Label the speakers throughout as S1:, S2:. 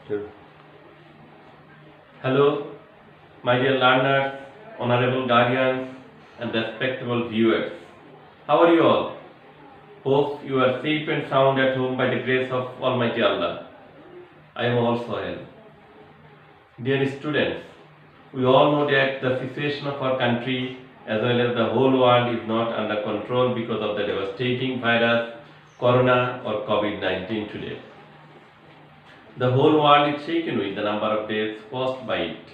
S1: Sure. Hello, my dear learners, honorable guardians, and respectable viewers. How are you all? Hope you are safe and sound at home by the grace of Almighty Allah. I am also well. Dear students, we all know that the situation of our country as well as the whole world is not under control because of the devastating virus, Corona or COVID-19 today. The whole world is shaken with the number of deaths caused by it.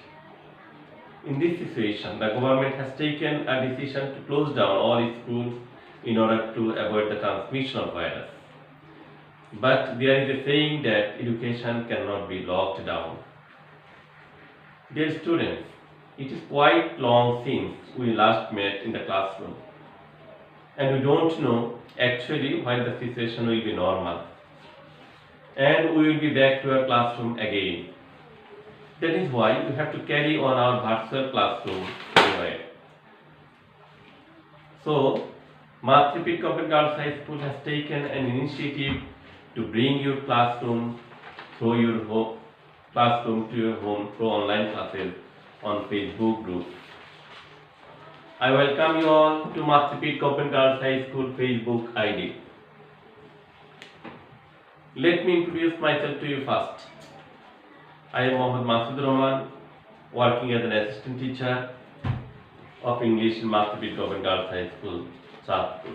S1: In this situation, the government has taken a decision to close down all schools in order to avoid the transmission of virus. But there is a saying that education cannot be locked down. Dear students, it is quite long since we last met in the classroom, and we don't know actually when the situation will be normal. And we will be back to our classroom again. That is why we have to carry on our virtual classroom anyway. So, Matripit Government Girls High School has taken an initiative to bring your classroom through your classroom to your home through online classes on Facebook group. I welcome you all to Matripit Government Girls High School Facebook ID. Let me introduce myself to you first. I am Mohammad Masud Rahman, working as an assistant teacher of English in Matripit Government Girls High School, Saadpur.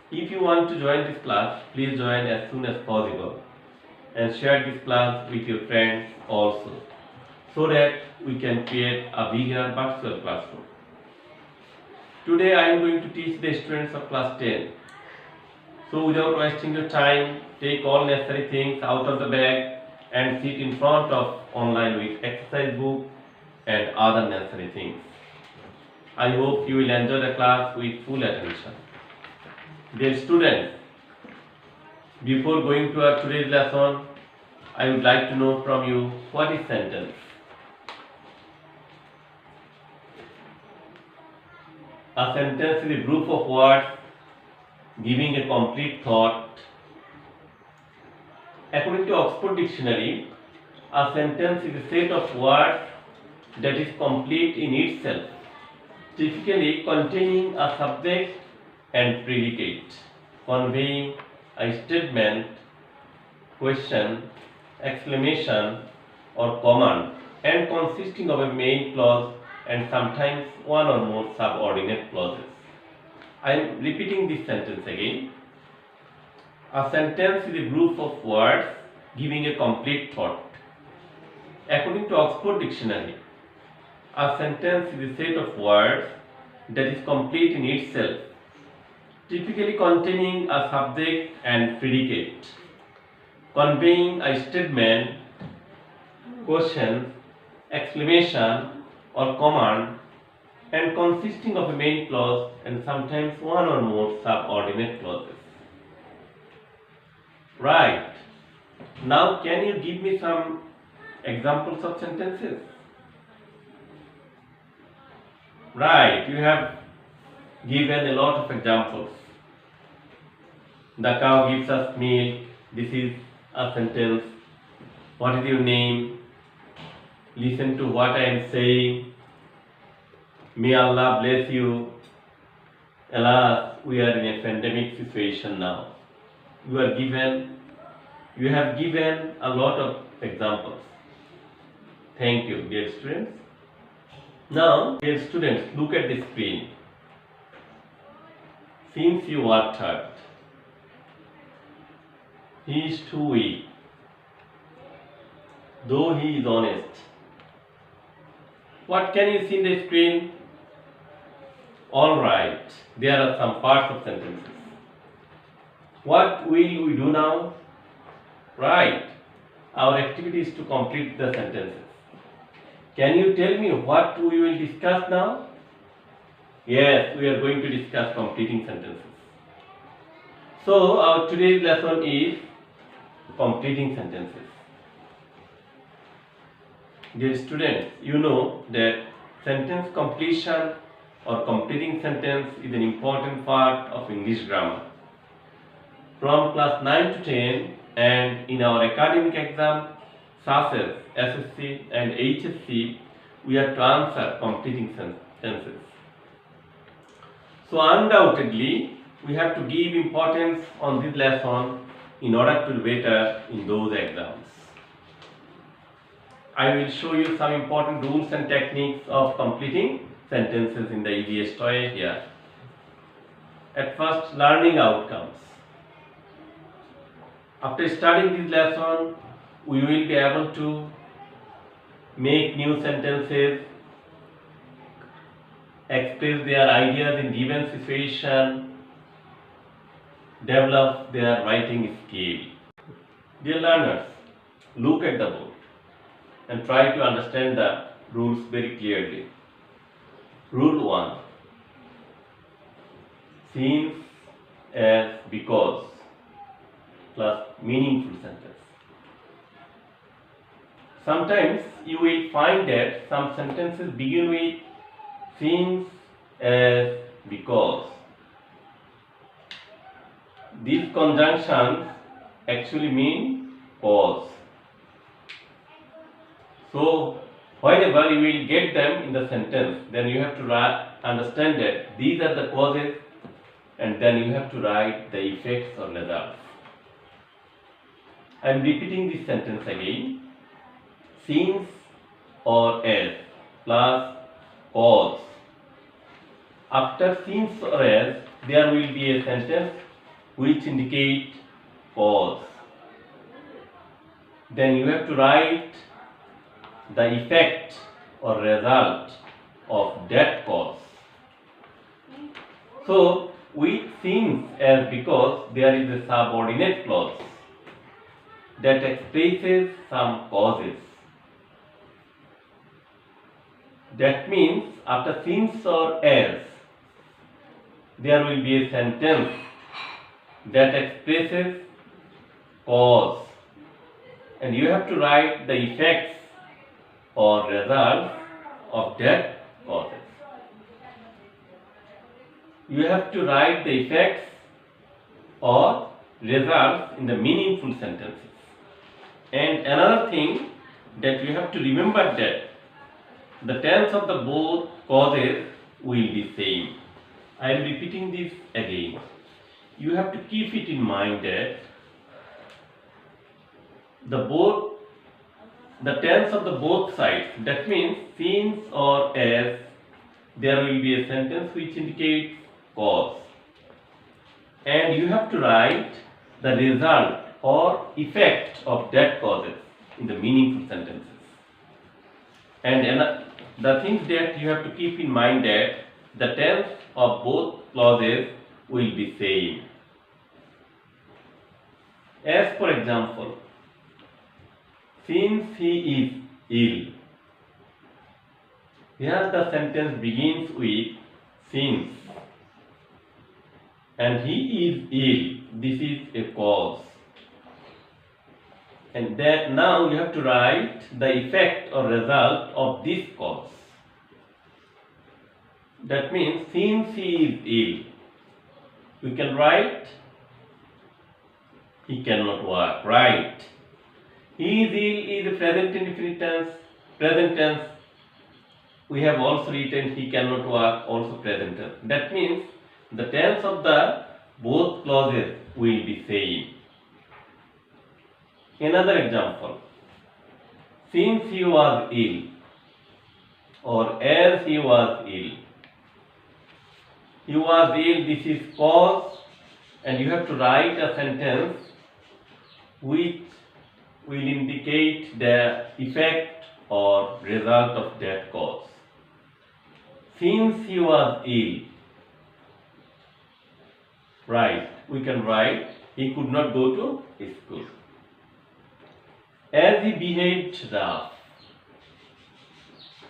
S1: If you want to join this class, please join as soon as possible and share this class with your friends also, so that we can create a bigger virtual classroom. Today I am going to teach the students of class 10. So without wasting your time, take all necessary things out of the bag and sit in front of online with exercise book and other necessary things. I hope you will enjoy the class with full attention. Dear students, before going to our today's lesson, I would like to know from you what is sentence. A sentence is a group of words giving a complete thought. According to Oxford Dictionary, a sentence is a set of words that is complete in itself, typically containing a subject and predicate, conveying a statement, question, exclamation, or command, and consisting of a main clause and sometimes one or more subordinate clauses. I am repeating this sentence again. A sentence is a group of words giving a complete thought. According to Oxford Dictionary, a sentence is a set of words that is complete in itself, typically containing a subject and predicate, conveying a statement, question, exclamation, or command, and consisting of a main clause and sometimes one or more subordinate clauses. Right. Now, can you give me some examples of sentences? Right, you have given a lot of examples. The cow gives us milk. This is a sentence. What is your name? Listen to what I am saying. May Allah bless you. Alas, we are in a pandemic situation now. You have given a lot of examples. Thank you, dear students. Now, dear students, look at the screen. Since you worked hard, he is too weak, though he is honest. What can you see in the screen? Alright, there are some parts of sentences. What will we do now? Right, our activity is to complete the sentences. Can you tell me what we will discuss now? Yes, we are going to discuss completing sentences. So, our today's lesson is completing sentences. Dear students, you know that sentence completion or completing sentence is an important part of English grammar. From class 9 to 10, And in our academic exam, SASES, SSC and HSC, we have to answer completing sentences. So undoubtedly, we have to give importance on this lesson in order to do better in those exams. I will show you some important rules and techniques of completing sentences in the EVS toy here. At first, learning outcomes. After studying this lesson, we will be able to make new sentences, express their ideas in given situation, develop their writing skill. Dear learners, look at the board and try to understand the rules very clearly. Rule 1. Since, as, because plus meaningful sentence. Sometimes you will find that some sentences begin with since, as, because. These conjunctions actually mean cause. So, whenever you will get them in the sentence, then you have to understand that these are the causes, and then you have to write the effects or results. I am repeating this sentence again. Since or as plus cause. After since or as, there will be a sentence which indicates cause. Then you have to write the effect or result of that cause. So, with since, as, because, there is a subordinate clause that expresses some causes. That means after since or as, there will be a sentence that expresses cause, and you have to write the effects or results of that causes. You have to write the effects or results in the meaningful sentences. And another thing that you have to remember that the tense of the both causes will be same. I am repeating this again. You have to keep it in mind that the tense of the both sides, that means since or as, there will be a sentence which indicates cause, and you have to write the result or effect of that causes in the meaningful sentences. And the things that you have to keep in mind that the tense of both clauses will be same. As for example, since he is ill. Here the sentence begins with since, and he is ill. This is a cause. And then now you have to write the effect or result of this cause. That means since he is ill, we can write he cannot work, right? He is ill is a present indefinite tense, present tense. We have also written he cannot work, also present tense. That means the tense of the both clauses will be same. Another example, since he was ill or as he was ill. He was ill, this is cause, and you have to write a sentence which will indicate the effect or result of that cause. Since he was ill, right, we can write he could not go to school. As he behaved rough.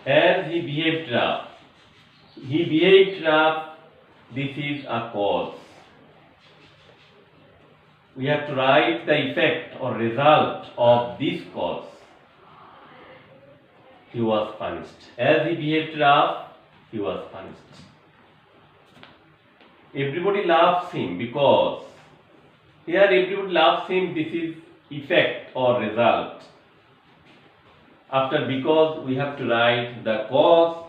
S1: As he behaved rough. He behaved rough, this is a cause. We have to write the effect or result of this cause. He was punished. As he behaved rough, he was punished. Everybody loves him because here everybody loves him, this is effect or result. After because we have to write the cause.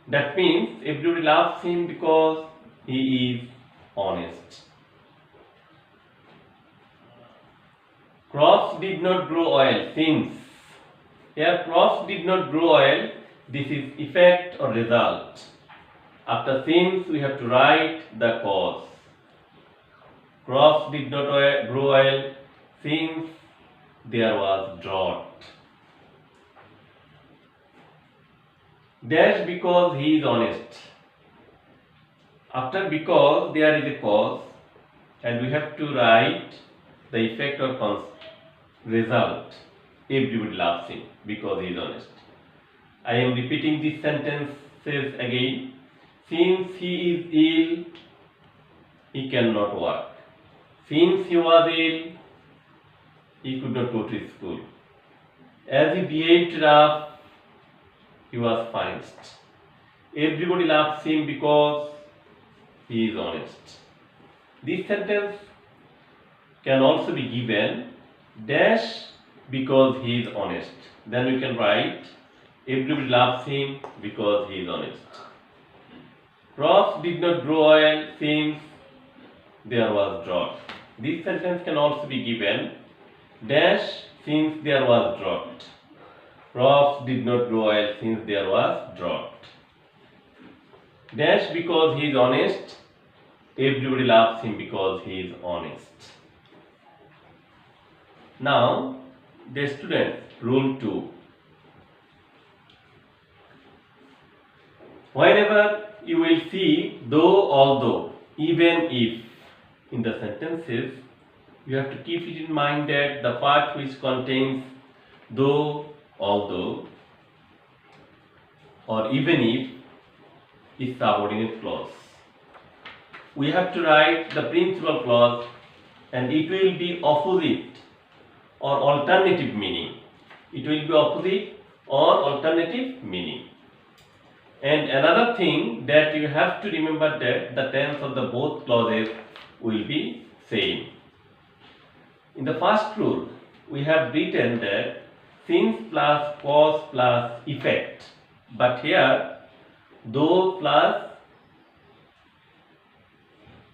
S1: That means everybody loves him because he is honest. Crops did not grow oil since. Here crops did not grow oil. This is effect or result. After since we have to write the cause. Crops did not grow oil since there was drought. Dash because he is honest. After because there is a cause and we have to write the effect or result. Everybody loves him because he is honest. I am repeating these sentences again. Since he is ill, he cannot work. Since he was ill, he could not go to school. As he behaved rough, he was punished. Everybody loves him because he is honest. This sentence can also be given dash because he is honest. Then we can write everybody loves him because he is honest. Crops did not grow oil since there was drought. This sentence can also be given dash since there was drought. Crops did not grow oil since there was drought. Dash because he is honest. Everybody loves him because he is honest. Now, the students, rule 2. Whenever you will see though, although, even if in the sentences, you have to keep it in mind that the part which contains though, although, or even if is subordinate clause. We have to write the principal clause and it will be opposite or alternative meaning. It will be opposite or alternative meaning. And another thing that you have to remember that the tense of the both clauses will be same. In the first rule, we have written that since plus cause plus effect. But here, though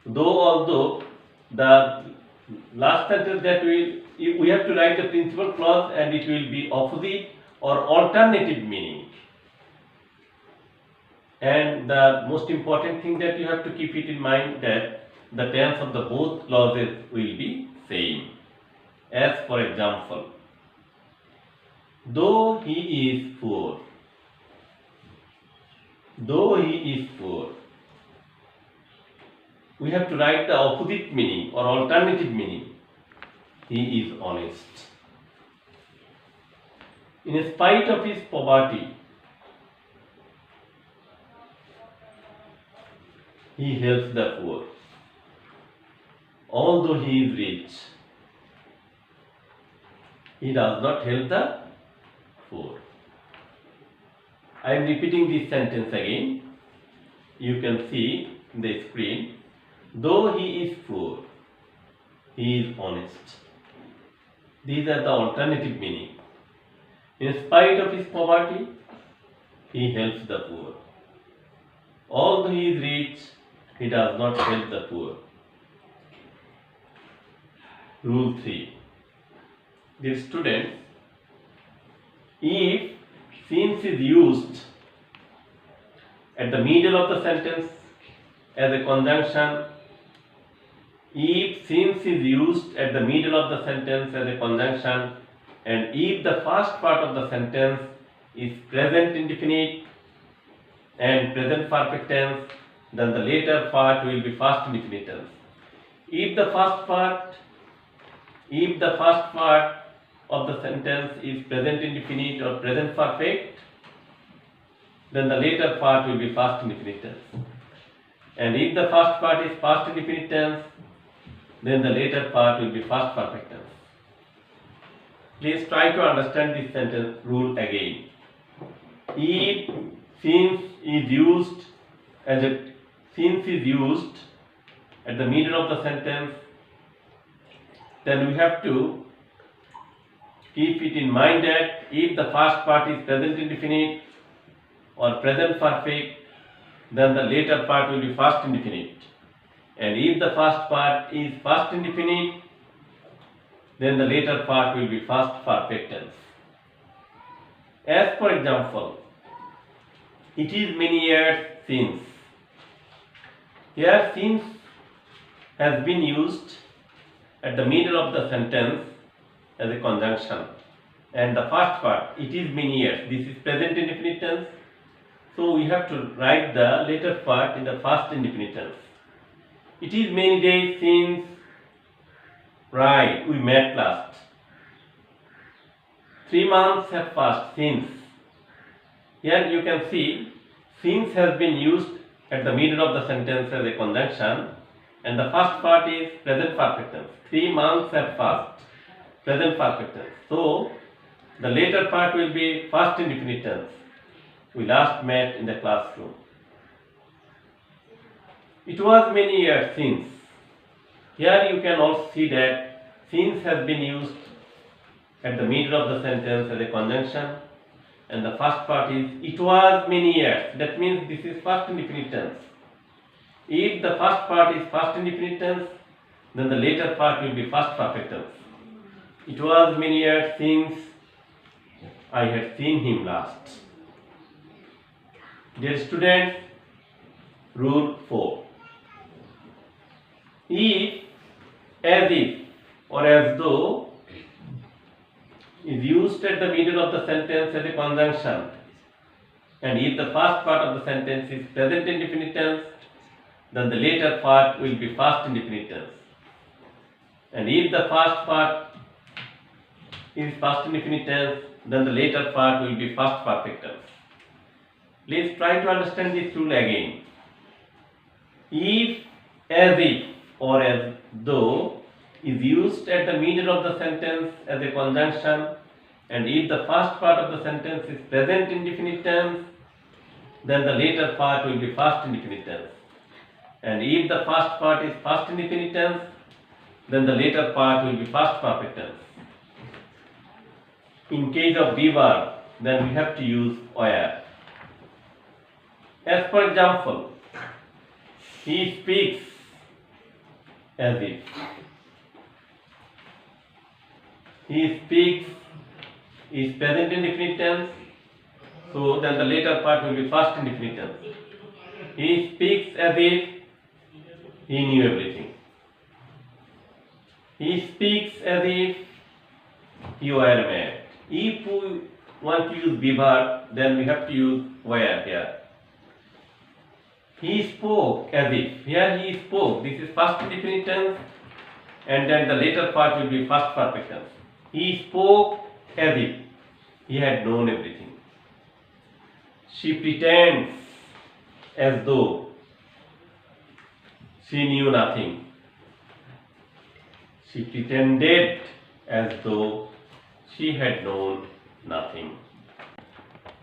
S1: although, the last sentence that we have to write the principal clause and it will be opposite or alternative meaning. And the most important thing that you have to keep it in mind that the tense of the both clauses will be same. As for example, though he is poor. Though he is poor. We have to write the opposite meaning or alternative meaning. He is honest. In spite of his poverty, he helps the poor. Although he is rich, he does not help the poor. I am repeating this sentence again. You can see in the screen. Though he is poor, he is honest. These are the alternative meaning. In spite of his poverty, he helps the poor. Although he is rich, he does not help the poor. Rule 3. Dear students, if since is used at the middle of the sentence as a conjunction, if since is used at the middle of the sentence as a conjunction, and if the first part of the sentence is present indefinite and present perfect tense, then the later part will be past indefinite tense. If the first part of the sentence is present indefinite or present perfect, then the later part will be past indefinite tense. And if the first part is past indefinite tense, then the later part will be past perfect tense. Please try to understand this sentence rule again. If since is used at the middle of the sentence, then we have to keep it in mind that if the first part is present indefinite or present perfect, then the later part will be past indefinite. And if the first part is past indefinite, then the later part will be past perfect tense. As for example, it is many years since. Here since has been used at the middle of the sentence as a conjunction, and the first part, it is many years, this is present indefinite tense, so we have to write the later part in the past indefinite tense. It is many days since, right, we met last. 3 months have passed since. Here you can see since has been used at the middle of the sentence as a conjunction, and the first part is present perfect tense. 3 months have passed, present perfect tense. So the later part will be past indefinite tense. We last met in the classroom. It was many years since. Here you can also see that since has been used at the middle of the sentence as a conjunction, and the first part is it was many years. That means this is past indefinite tense. If the first part is past indefinite tense, then the later part will be past perfect tense. It was many years since I had seen him last. Dear students, rule 4. If, as if, or as though is used at the middle of the sentence as a conjunction, and if the first part of the sentence is present indefinite tense, then the later part will be past indefinite tense. And if the first part is past indefinite tense, then the later part will be past perfect tense. Let's try to understand this rule again. If, as if, or as though is used at the middle of the sentence as a conjunction, and if the first part of the sentence is present indefinite tense, then the later part will be past indefinite tense. And if the first part is past indefinite tense, then the later part will be past perfect tense. In case of be verb, then we have to use where. As for example, he speaks as if. He speaks is present indefinite tense, so then the later part will be past indefinite tense. He speaks as if he knew everything. He speaks as if he were mad. If we want to use be verb, then we have to use where here. He spoke as if. Here he spoke. This is past indefinite tense, and then the later part will be past perfect tense. He spoke as if he had known everything. She pretends as though she knew nothing. She pretended as though she had known nothing.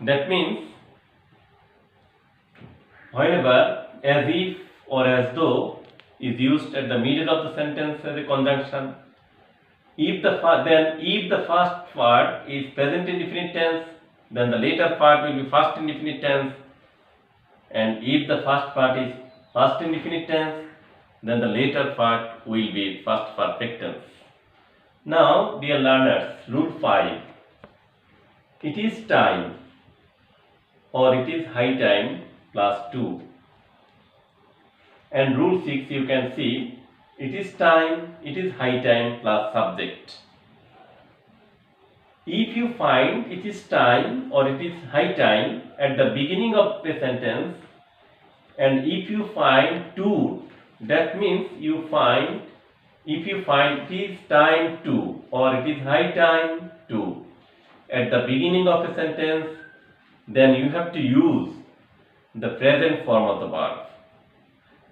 S1: That means whenever as if or as though is used at the middle of the sentence as a conjunction, if the first part is present indefinite tense, then the later part will be past indefinite tense, and if the first part is past indefinite tense, then the later part will be past perfect tense. Now, dear learners, rule 5. It is time or it is high time plus 2. And rule 6, you can see it is time, it is high time plus subject. If you find it is time or it is high time at the beginning of the sentence, and if you find 2, that means if you find it is time 2 or it is high time 2 at the beginning of a sentence, then you have to use the present form of the verb.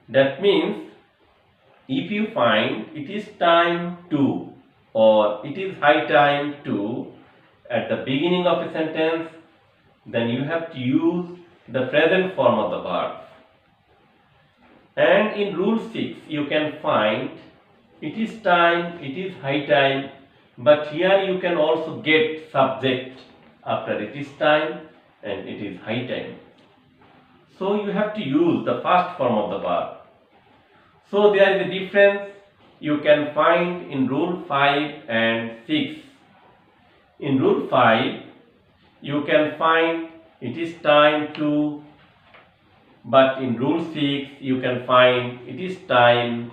S1: That means if you find it is time 2 or it is high time 2 at the beginning of a sentence, then you have to use the present form of the verb. And in rule 6, you can find it is time, it is high time But here you can also get subject after it is time and it is high time. So you have to use the first form of the verb. So there is a difference you can find in rule 5 and 6. In rule 5, you can find it is time to, but in rule 6, you can find it is time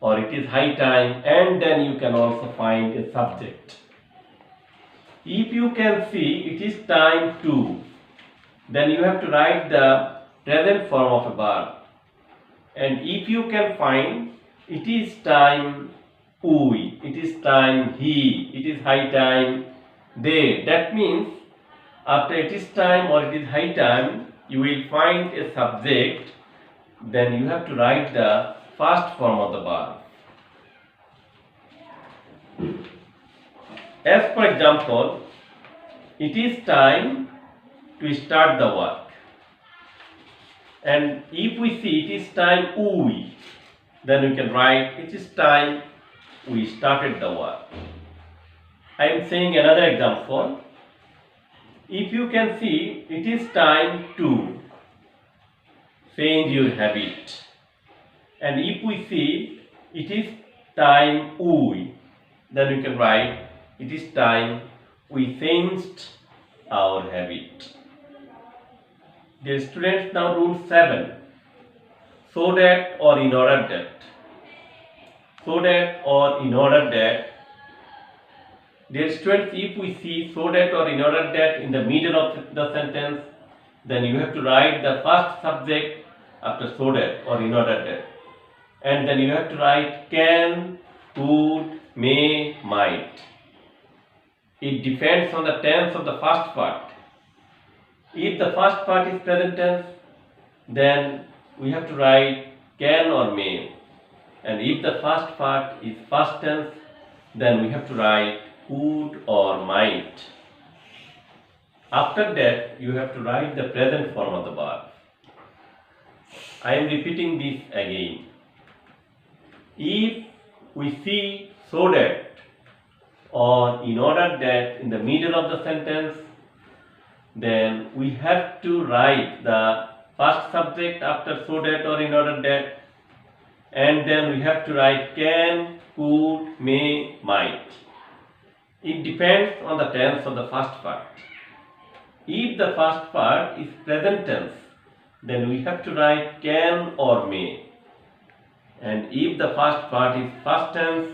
S1: or it is high time, and then you can also find a subject. If you can see it is time to, then you have to write the present form of a verb. And if you can find it is time we, it is time he, it is high time they, that means after it is time or it is high time, you will find a subject, then you have to write the first form of the verb. As for example, it is time to start the work. And if we see it is time we, then we can write it is time we started the work. I am saying another example. If you can see it is time to change your habit. And if we see it is time we, then we can write it is time we changed our habit. Dear students, now rule 7. So that or in order that. So that or in order that. Dear students, if we see so that or in order that in the middle of the sentence, then you have to write the first subject after so that or in order that. And then you have to write can, could, may, might. It depends on the tense of the first part. If the first part is present tense, then we have to write can or may. And if the first part is past tense, then we have to write could or might. After that, you have to write the present form of the verb. I am repeating this again. If we see so that or in order that in the middle of the sentence, then we have to write the first subject after so that or in order that, and then we have to write can, could, may, might. It depends on the tense of the first part. If the first part is present tense, then we have to write can or may. And if the first part is past tense,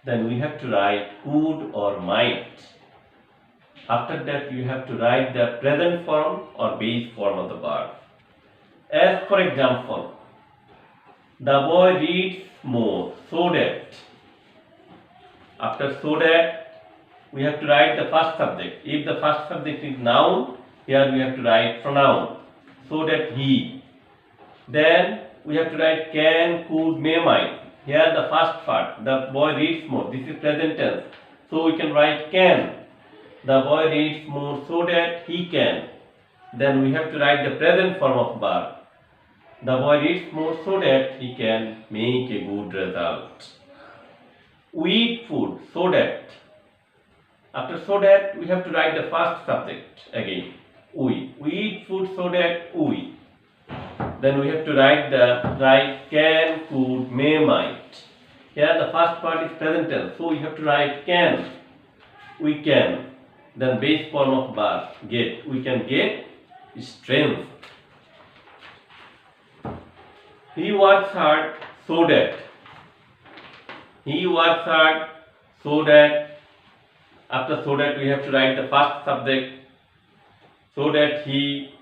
S1: then we have to write could or might. After that, you have to write the present form or base form of the verb. As for example, the boy reads more, so that. After so that, we have to write the first subject. If the first subject is noun, here we have to write pronoun, so that he. Then we have to write can, could, may, might. Here the first part, the boy reads more. This is present tense. So we can write can. The boy reads more so that he can. Then we have to write the present form of verb. The boy reads more so that he can make a good result. We eat food so that. After so that, we have to write the first subject again. We eat food so that we. Then we have to write can, could, may, might. Here the first part is present tense, so we have to write can. We can. Then base form of verb, get. We can get strength. He works hard so that. He works hard so that. After so that, we have to write the first subject. So that he.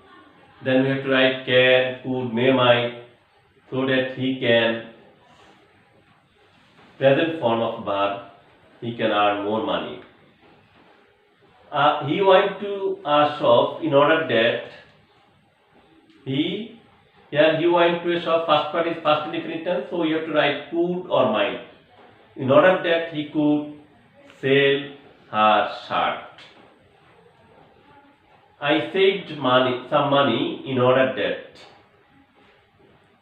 S1: Then we have to write can, could, may, might, so that he can. Present form of verb, he can earn more money. He went to a shop in order that he went to a shop. First part is past indefinite tense, so you have to write could or might. In order that he could sell her shirt. I saved some money in order that.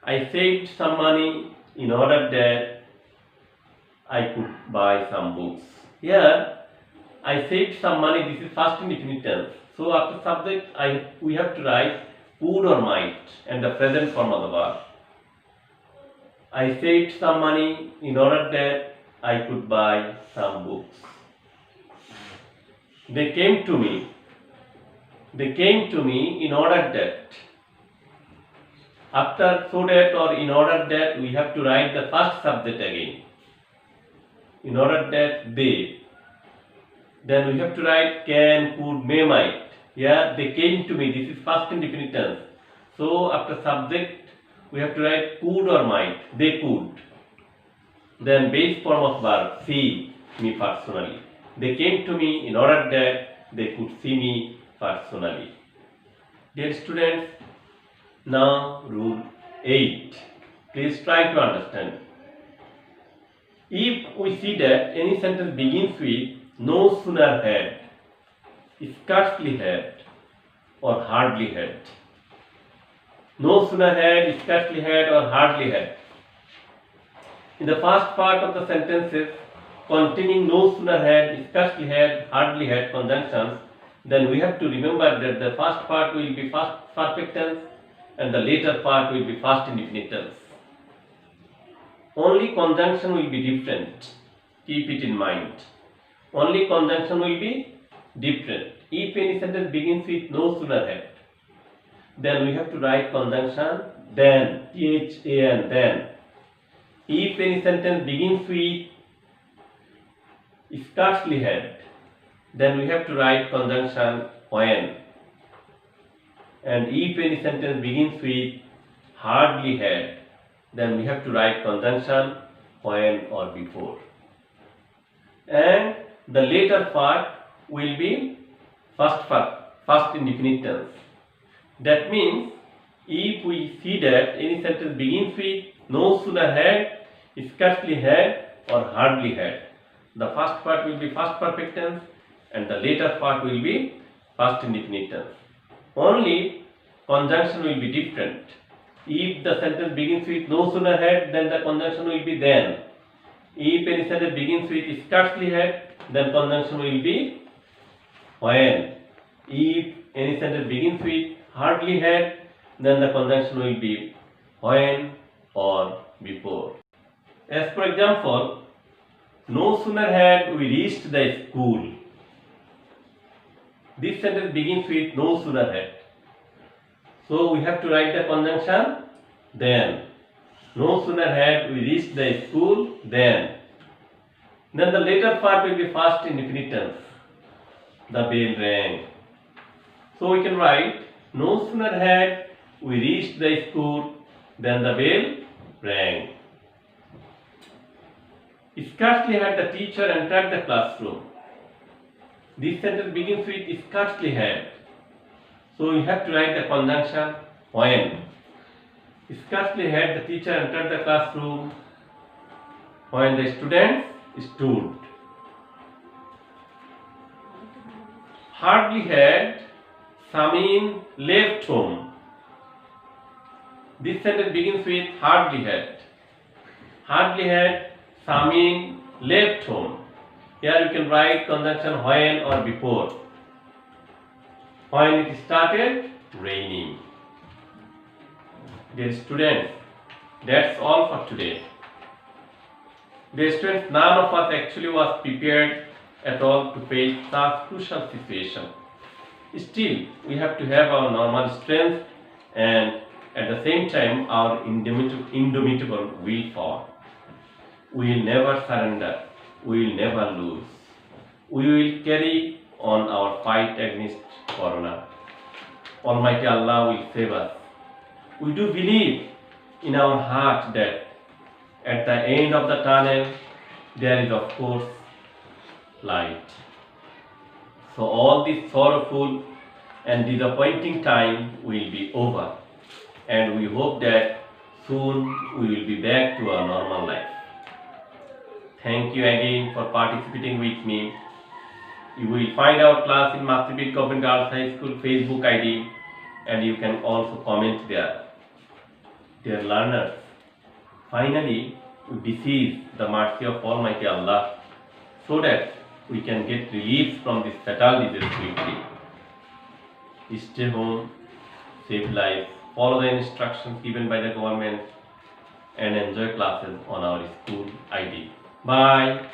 S1: I saved some money in order that I could buy some books. Here I saved some money. This is first indefinite tense. So after subject, we have to write would or might and the present form of the verb. I saved some money in order that I could buy some books. They came to me. They came to me in order that. After so that or in order that, we have to write the first subject again. In order that they. Then we have to write can, could, may, might. Here they came to me. This is first indefinite tense. So after subject, we have to write could or might. They could. Then base form of verb, see me personally. They came to me in order that they could see me personally. Dear students, now rule 8. Please try to understand. If we see that any sentence begins with no sooner had, scarcely had, or hardly had. No sooner had, scarcely had, or hardly had. In the first part of the sentences containing no sooner had, scarcely had, hardly had conjunctions, then we have to remember that the first part will be past perfect tense and the later part will be past indefinite tense. Only conjunction will be different. Keep it in mind. Only conjunction will be different. If any sentence begins with no sooner had, then we have to write conjunction then, THAN, then. If any sentence begins with scarcely had, then we have to write conjunction when. And if any sentence begins with hardly had, then we have to write conjunction when or before. And the later part will be first indefinite tense. That means if we see that any sentence begins with no sooner had, scarcely had, or hardly had, the first part will be first perfect tense and the later part will be first indefinite tense. Only conjunction will be different. If the sentence begins with no sooner had, then the conjunction will be then. If any sentence begins with scarcely had, then conjunction will be when. If any sentence begins with hardly had, then the conjunction will be when or before. As for example, no sooner had we reached the school. This sentence begins with no sooner had. So we have to write the conjunction then. No sooner had we reached the school then. Then the later part will be first indefinite tense. The bell rang. So we can write no sooner had we reached the school then the bell rang. Scarcely had the teacher entered the classroom. This sentence begins with scarcely had. So we have to write the conjunction when. Scarcely had the teacher entered the classroom when the students stood. Hardly had Samin left home. This sentence begins with hardly had. Hardly had Samin left home. Here you can write conjunction when or before. When it started raining. Dear students, that's all for today. Dear students, none of us actually was prepared at all to face such crucial situation. Still, we have to have our normal strength and at the same time our indomitable willpower. We will never surrender. We will never lose. We will carry on our fight against Corona. Almighty Allah will save us. We do believe in our heart that at the end of the tunnel there is of course light. So all this sorrowful and disappointing time will be over and we hope that soon we will be back to our normal life. Thank you again for participating with me. You will find our class in Maksibit Government Girls High School Facebook ID and you can also comment there. Dear learners, finally we beseech the mercy of Almighty Allah so that we can get relief from this fatal disease quickly. Stay home, save lives, follow the instructions given by the government, and enjoy classes on our school ID. Bye.